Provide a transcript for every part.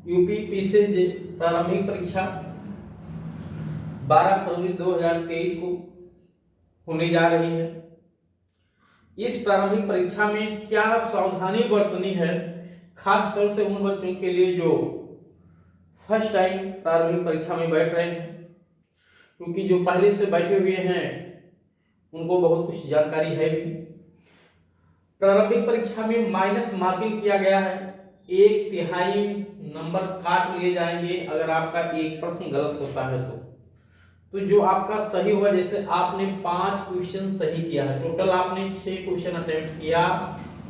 UP PCS प्रारंभिक परीक्षा 12 फरवरी 2023 को होने जा रही है। इस प्रारंभिक परीक्षा में क्या सावधानी बरतनी है, खास तौर से उन बच्चों के लिए जो फर्स्ट टाइम प्रारंभिक परीक्षा में बैठ रहे हैं, क्योंकि जो पहले से बैठे हुए हैं उनको बहुत कुछ जानकारी है भी। प्रारंभिक परीक्षा में माइनस मार्किंग किया गया है, 1/3 नंबर काट लिए जाएंगे अगर आपका एक प्रश्न गलत होता है तो जो आपका सही हुआ, जैसे आपने 5 क्वेश्चन सही किया है, टोटल आपने 6 क्वेश्चन अटेम्प्ट किया,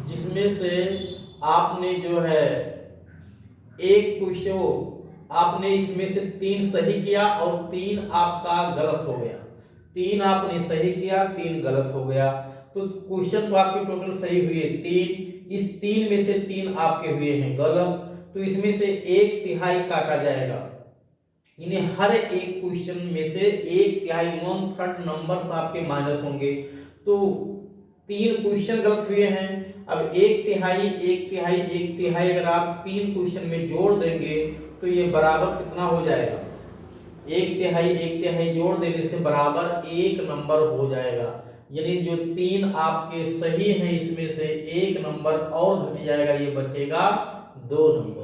जिसमें से आपने जो है एक क्वेश्चन आपने इसमें से 3 सही किया और 3 आपका गलत हो गया। 3 आपने सही किया, 3 गलत हो गया, तो क्वेश्चन तो आपके टोटल सही हुए 3, इस 3 में से 3 आपके हुए हैं गलत, तो इसमें से 1/3 काटा जाएगा। यानी हर एक क्वेश्चन में से 1/3 1/3 नंबर्स आपके माइनस होंगे। तो 3 क्वेश्चन गलत हुए हैं, अब 1/3 1/3 1/3 अगर आप 3 क्वेश्चन में जोड़ देंगे तो ये बराबर कितना हो जाएगा, 1/3 1/3 जोड़ देने से बराबर 1 नंबर हो जाएगा। यानी जो 3 आपके सही हैं इसमें से 1 नंबर और घट जाएगा, ये बचेगा 2 नंबर।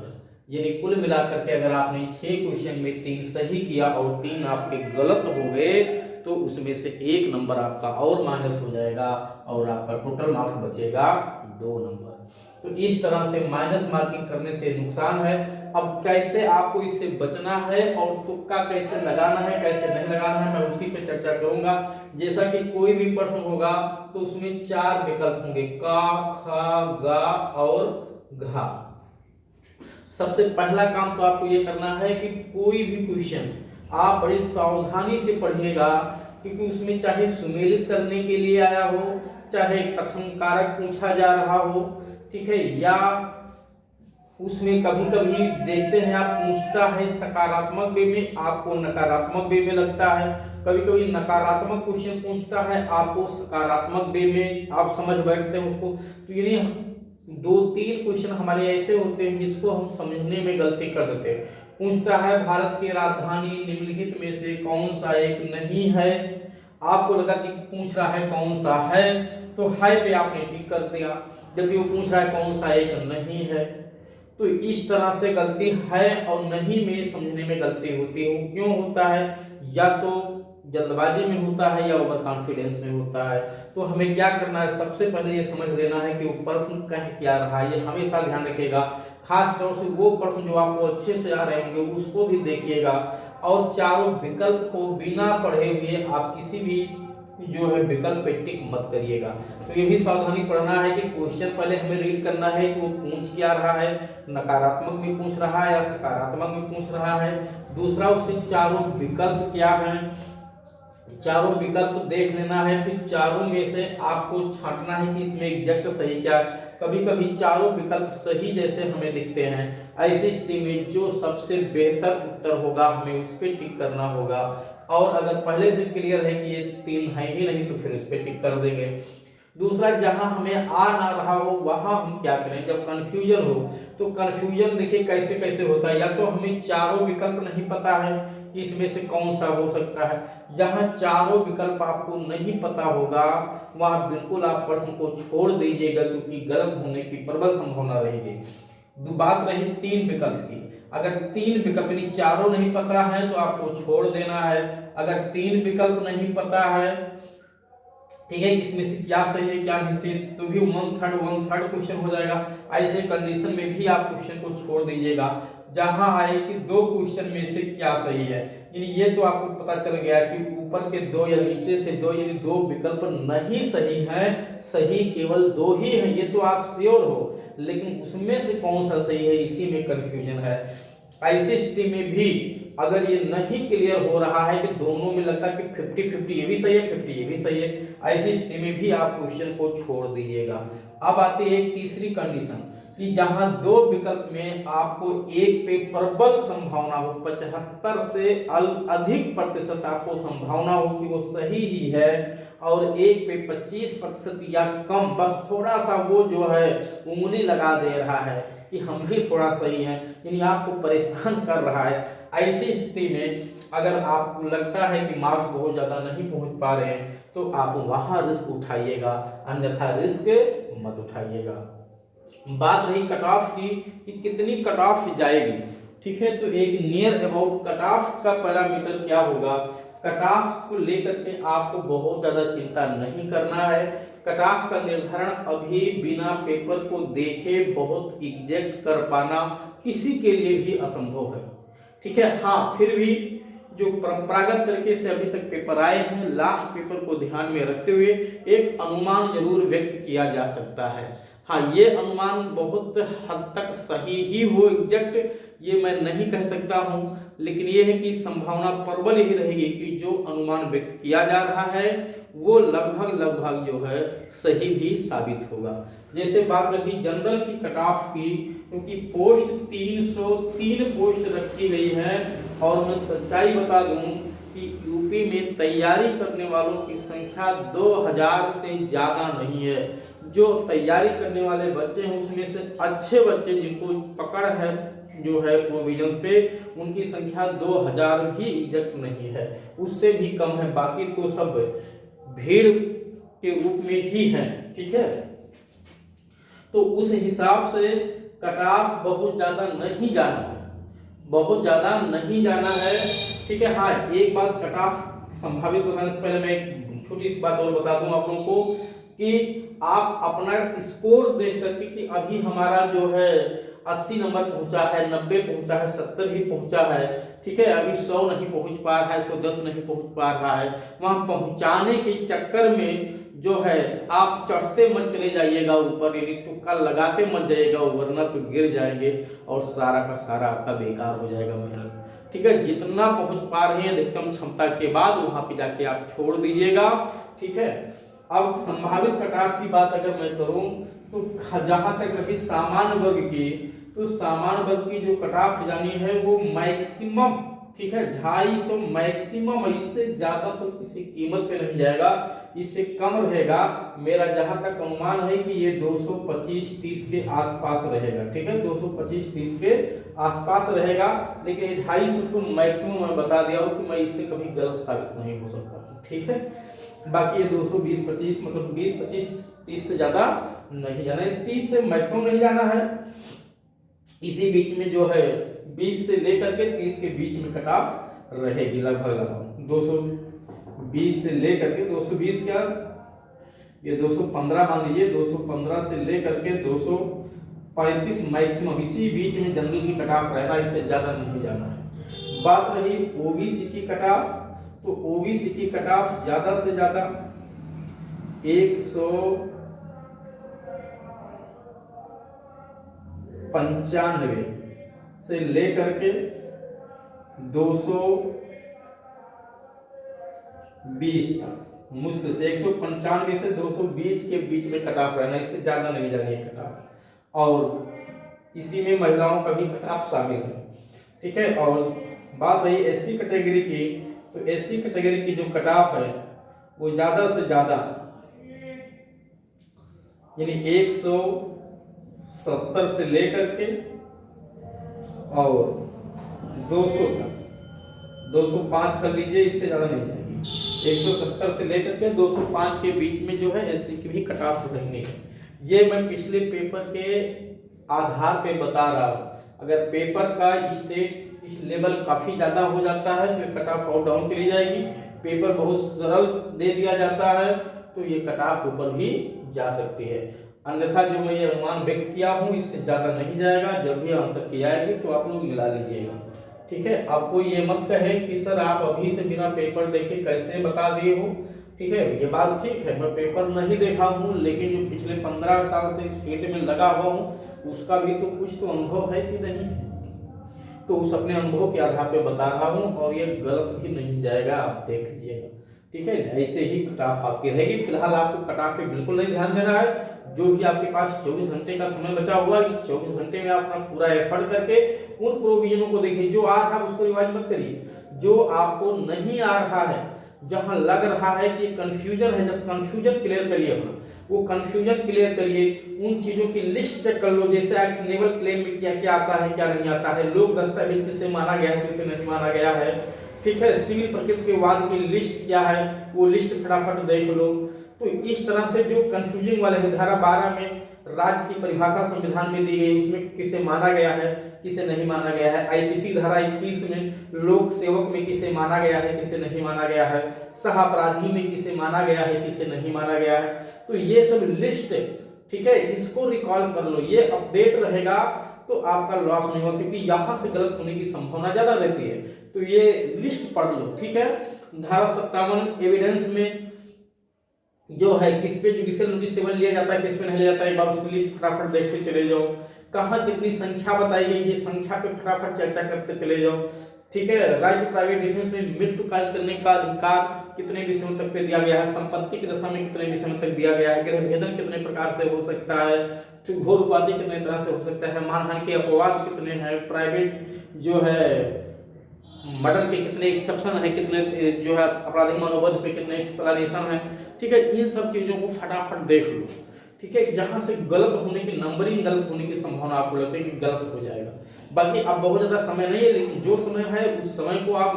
यानी कुल मिलाकर के अगर आपने 6 क्वेश्चन में 3 सही किया और 3 आपके गलत हो गए तो उसमें से 1 नंबर आपका और माइनस हो जाएगा और आपका टोटल मार्क्स बचेगा 2 नंबर। तो इस तरह से माइनस मार्किंग करने से नुकसान है। अब कैसे आपको इससे बचना है और तुक्का कैसे लगाना है, कैसे नहीं लगाना है, मैं उसी पे चर्चा करूंगा। जैसा कि कोई भी प्रश्न होगा तो उसमें 4 विकल्प होंगे, का, ख, गा और घा। सबसे पहला काम तो आपको ये करना है कि कोई भी क्वेश्चन आप बड़ी सावधानी से पढ़िएगा, क्योंकि उसमें चाहे सुमेलित करने के लिए आया हो, चाहे कथन कारक पूछा जा रहा हो, ठीक है, या उसमें कभी कभी देखते हैं आप पूछता है सकारात्मक वे में, आपको नकारात्मक वे में लगता है, कभी कभी नकारात्मक क्वेश्चन पूछता है आपको सकारात्मक वे में, आप समझ बैठते हैं उसको। तो यानी 2-3 क्वेश्चन हमारे ऐसे होते हैं जिसको हम समझने में गलती कर देते हैं। पूछता है भारत की राजधानी निम्नलिखित में से कौन सा एक नहीं है, आपको लगा कि पूछ रहा है कौन सा है, तो है पे आपने टिक कर दिया, जबकि वो पूछ रहा है कौन सा एक नहीं है। तो इस तरह से गलती है और नहीं में समझने में गलती होती है। वो क्यों होता है, या तो जल्दबाजी में होता है या ओवर कॉन्फिडेंस में होता है। तो हमें क्या करना है, सबसे पहले ये समझ लेना है कि वो प्रश्न कह क्या रहा है, ये हमेशा ध्यान रखिएगा। खास तौर से वो प्रश्न जो आपको अच्छे से आ रहे होंगे उसको भी देखिएगा, और चारों विकल्प को बिना पढ़े हुए आप किसी भी जो है विकल्प पे टिक मत करिएगा। तो ये भी सावधानी पढ़ना है कि क्वेश्चन पहले हमें रीड करना है कि वो पूछ क्या रहा है, नकारात्मक में पूछ रहा है या सकारात्मक में पूछ रहा है। दूसरा, उसके चारों विकल्प क्या हैं, चारों विकल्प देख लेना है, फिर चारों में से आपको छांटना है कि इसमें एग्जैक्ट सही क्या है। कभी कभी चारों विकल्प सही जैसे हमें दिखते हैं, ऐसी स्थिति में जो सबसे बेहतर उत्तर होगा हमें उस पर टिक करना होगा, और अगर पहले से क्लियर है कि ये 3 है ही नहीं तो फिर उस पर टिक कर देंगे। दूसरा, जहां हमें आ ना रहा हो वहां हम क्या करें, जब कंफ्यूजन हो तो कंफ्यूजन देखिए कैसे कैसे होता है, या तो हमें चारों विकल्प नहीं पता है कि इसमें से कौन सा हो सकता है। जहां चारों विकल्प आपको नहीं पता होगा वहां बिल्कुल आप प्रश्न को छोड़ दीजिएगा, क्योंकि गलत होने की प्रबल संभावना रहेगी। बात रही 3 विकल्प की, अगर 3 विकल्प यानी चारों नहीं पता है तो आपको छोड़ देना है। अगर 3 विकल्प नहीं पता है, ठीक है, इसमें से क्या सही है क्या नहीं सही, तो भी 1/3 क्वेश्चन हो जाएगा। ऐसे कंडीशन में भी आप क्वेश्चन को छोड़ दीजिएगा। जहां आए कि 2 क्वेश्चन में से क्या सही है, यानी ये तो आपको पता चल गया कि ऊपर के 2 या नीचे से 2, यानी 2 विकल्प नहीं सही हैं, सही केवल 2 ही हैं, ये तो आप श्योर हो, लेकिन उसमें से कौन सा सही है इसी में कंफ्यूजन है। ऐसी स्थिति में भी अगर ये नहीं क्लियर हो रहा है कि दोनों में लगता है कि 50-50 ये भी सही है 50 ये भी सही है, ऐसी स्थिति में भी आप क्वेश्चन को छोड़ दीजिएगा। अब आती है एक तीसरी कंडीशन कि जहां 2 विकल्प में आपको एक पे प्रबल संभावना हो, 75 से अधिक प्रतिशत आपको संभावना हो कि वो सही ही है, और एक पे 25% या कम, बस थोड़ा सा वो जो है उंगली लगा दे रहा है कि हम भी थोड़ा सही हैं, यानी आपको परेशान कर रहा है, ऐसी स्थिति में अगर आपको लगता है कि मार्क्स बहुत ज़्यादा नहीं पहुंच पा रहे हैं तो आप वहाँ रिस्क उठाइएगा, अन्यथा रिस्क मत उठाइएगा। बात रही कट ऑफ की कि कितनी कट ऑफ जाएगी, ठीक है, तो एक नियर अबाउट कट ऑफ का पैरामीटर क्या होगा। कट ऑफ को लेकर के आपको बहुत ज़्यादा चिंता नहीं करना है। कट ऑफ का निर्धारण अभी बिना पेपर को देखे बहुत एग्जैक्ट कर पाना किसी के लिए भी असंभव है, ठीक है। हाँ, फिर भी जो परंपरागत तरीके से अभी तक पेपर आए हैं, लास्ट पेपर को ध्यान में रखते हुए एक अनुमान जरूर व्यक्त किया जा सकता है। हाँ, ये अनुमान बहुत हद तक सही ही हो एग्जैक्ट ये मैं नहीं कह सकता हूँ, लेकिन ये है कि संभावना प्रबल ही रहेगी कि जो अनुमान व्यक्त किया जा रहा है वो लगभग जो है सही भी साबित होगा। जैसे बात रही जनरल की कट ऑफ की, क्योंकि पोस्ट 303 पोस्ट रखी गई है और मैं सच्चाई बता दूं कि यूपी में तैयारी करने वालों की संख्या 2000 से ज़्यादा नहीं है। जो तैयारी करने वाले बच्चे हैं उसमें से अच्छे बच्चे जिनको पकड़ है जो है प्रोविजंस पे, उनकी संख्या 2000 भी एग्जैक्ट नहीं है, उससे भी कम है। बाकी तो सब भीड़ के रूप में ही है, ठीक है। तो उस हिसाब से कट ऑफ बहुत ज़्यादा नहीं जाना है, बहुत ज़्यादा नहीं जाना है, ठीक है। हाँ, एक बात कट ऑफ संभावित बताने से पहले मैं एक छोटी सी बात और बता दूं आप लोगों को कि आप अपना स्कोर देख करके कि अभी हमारा जो है 80 नंबर पहुंचा है, 90 पहुंचा है, 70 ही पहुंचा है, ठीक है, अभी 100 नहीं पहुंच पा रहा है, 110 नहीं पहुंच पा रहा है, वहां पहुंचाने के चक्कर में जो है आप चढ़ते मत चले जाइएगा ऊपर, यानी तुक्का लगाते मत जाइएगा, वरना तो गिर जाएंगे और सारा का सारा आपका बेकार हो जाएगा मेहनत, ठीक है। जितना पहुंच पा रहे हैं अधिकतम क्षमता के बाद वहां पे जाके आप छोड़ दीजिएगा, ठीक है। अब संभावित कट ऑफ की बात अगर मैं करूं तो जहां तक रही सामान्य वर्ग की, तो सामान्य वर्ग की जो कट ऑफ जानी है वो मैक्सिमम, ठीक है, 250 मैक्सिमम, इससे ज्यादा तो किसी कीमत पे नहीं जाएगा, इससे कम रहेगा। मेरा जहां तक अनुमान है कि ये 225-30 के आसपास रहेगा, ठीक है, 225-30 के आसपास रहेगा, लेकिन 250 तो मैक्सिमम मैं बता दिया हूं कि मैं इससे कभी गलत साबित नहीं हो सकता, ठीक है। बाकी ये 220-25 मतलब 20-25-30 से ज्यादा नहीं जाना है, 30 से मैक्सिमम नहीं जाना है, इसी बीच में जो है 20 से लेकर के 30 के बीच में कट ऑफ रहेगी लगभग 220 से लेकर के 220 क्या ये 215 मान लीजिए, 215 से लेकर के 235 मैक्सिमम, इसी बीच में जनरल की कट ऑफ रहना, इससे ज्यादा नहीं जाना है। बात रही ओबीसी की कट ऑफ, तो ओबीसी की कट ऑफ ज्यादा से ज्यादा 195 से लेकर के 220 तक, मुश्किल से 195 से 220 के बीच में कट ऑफ रहना, इससे ज्यादा नहीं जानी है कट ऑफ। और इसी में महिलाओं का भी कट ऑफ शामिल है, ठीक है। और बात रही एससी कैटेगरी की, तो एससी कैटेगरी की जो कट ऑफ है वो ज्यादा से ज्यादा यानी 170 से लेकर के और 200 तक, 205 कर लीजिए, इससे ज्यादा नहीं जाएगी। 170 से लेकर के 205 के बीच में जो है एससी की भी कट ऑफ रहेंगे। ये मैं पिछले पेपर के आधार पे बता रहा हूँ। अगर पेपर का स्टेट लेवल काफी ज्यादा हो जाता है तो कट ऑफ और डाउन चली जाएगी, पेपर बहुत सरल दे दिया जाता है तो ये कट ऑफ ऊपर भी जा सकती है, अन्यथा जो मैं ये अनुमान व्यक्त किया हूँ इससे ज्यादा नहीं जाएगा। जब भी आंसर की आएगी तो आप लोग मिला लीजिएगा, ठीक है। आपको ये मत कहे कि सर आप अभी से बिना पेपर देखे कैसे बता दिए हो, ठीक है, ये बात ठीक है, मैं पेपर नहीं देखा हूँ, लेकिन जो पिछले 15 साल से इस फील्ड में लगा हुआ हूँ उसका भी तो कुछ तो अनुभव है कि नहीं, तो उस अपने अनुभव के आधार पे बता रहा हूँ और ये गलत भी नहीं जाएगा, आप देख लीजिएगा, ठीक है। ऐसे ही कट ऑफ आपकी रहेगी। फिलहाल आपको कट ऑफ पे बिल्कुल नहीं ध्यान देना है, जो भी आपके पास 24 घंटे का समय बचा हुआ है, इस 24 घंटे में आप अपना पूरा एफर्ट करके उन प्रोविजनों को देखिए, जो आ रहा है उसको रिवाइज मत करिए, जो आपको नहीं आ रहा है जहां लग रहा है कि कंफ्यूजन है, जब कंफ्यूजन क्लियर करिए अपना, वो कंफ्यूजन क्लियर करिए, उन चीजों की लिस्ट चेक कर लो, जैसे एक्शनेबल क्लेम में क्या क्या आता है क्या नहीं आता है, लोक दस्तावेज किसे माना गया है किसे नहीं माना गया है, ठीक है, सिविल प्रकृति के वाद की लिस्ट क्या है वो लिस्ट फटाफट देख लो। तो इस तरह से जो कंफ्यूजिंग वाले हैं, धारा 12 में राज्य की परिभाषा संविधान में दी गई, उसमें किसे माना गया है किसे नहीं माना गया है, आईपीसी धारा 21 में लोक सेवक में किसे माना गया है किसे नहीं माना गया है, सह अपराधी में किसे माना गया है किसे नहीं माना गया है। तो ये सब लिस्ट, ठीक है, इसको रिकॉल कर लो, ये अपडेट रहेगा तो आपका लॉस नहीं होगा, क्योंकि यहां से गलत होने की संभावना ज्यादा रहती है। तो ये लिस्ट पढ़ लो, ठीक है। धारा 57 एविडेंस में जो है किस पे जुडिशियल नोटिस सेवन लिया जाता है किस पे नहीं लिया जाता है, एक बार उसकी लिस्ट फटाफट देखते चले जाओ। कहाँ कितनी संख्या बताई गई है, संख्या पे फटाफट चर्चा करते चले जाओ, ठीक है। राइट टू प्राइवेट डिफेंस में मृत्यु कार्य करने का अधिकार कितने विषयों तक पे दिया गया है, संपत्ति की दशा में कितने विषयों तक दिया गया है, गृह भेदन कितने प्रकार से हो सकता है, घोर उपाधि कितने तरह से हो सकता है, मानहानि के अपवाद कितने हैं, प्राइवेट जो है मर्डर के कितने एक्सेप्शन है, कितने जो है आपराधिक मनोबोध पे कितने एक्सप्लेनेशन है, ठीक है। इन सब चीजों को फटाफट देख लो, ठीक है। जहां से गलत होने की नंबरिंग गलत होने की संभावना आपको लगती है कि गलत हो जाएगा। बाकी अब बहुत ज्यादा समय नहीं है, लेकिन जो समय है उस समय को आप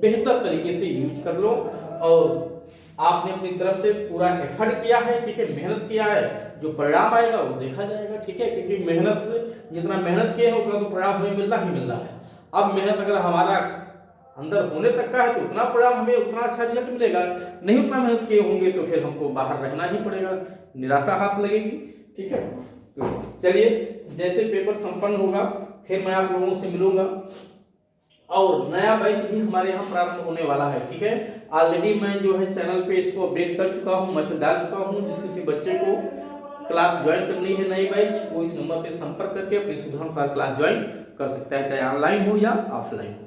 बेहतर तरीके से यूज कर लो, और आपने अपनी तरफ से पूरा एफर्ट किया है, ठीक है, मेहनत किया है, जो परिणाम आएगा वो देखा जाएगा, ठीक है। क्योंकि मेहनत से जितना मेहनत किए हैं उतना तो परिणाम हमें मिलना ही मिलना है। अब मेहनत अगर हमारा अंदर होने तक का है तो उतना परिणाम हमें उतना अच्छा रिजल्ट मिलेगा, नहीं उतना मेहनत किए होंगे तो फिर हमको बाहर रहना ही पड़ेगा, निराशा हाथ लगेगी, ठीक है। तो चलिए, जैसे पेपर संपन्न होगा फिर मैं आप लोगों से मिलूंगा, और नया बैच भी हमारे यहाँ प्रारंभ होने वाला है, ठीक है। ऑलरेडी मैं जो है चैनल पे इसको अपडेट कर चुका हूँ, मैसेज डाल चुका हूँ, जिस किसी बच्चे को क्लास ज्वाइन करनी है नई बैच, वो इस नंबर पे संपर्क करके अपनी सुविधा अनुसार क्लास ज्वाइन कर सकता है, चाहे ऑनलाइन हो या ऑफलाइन हो।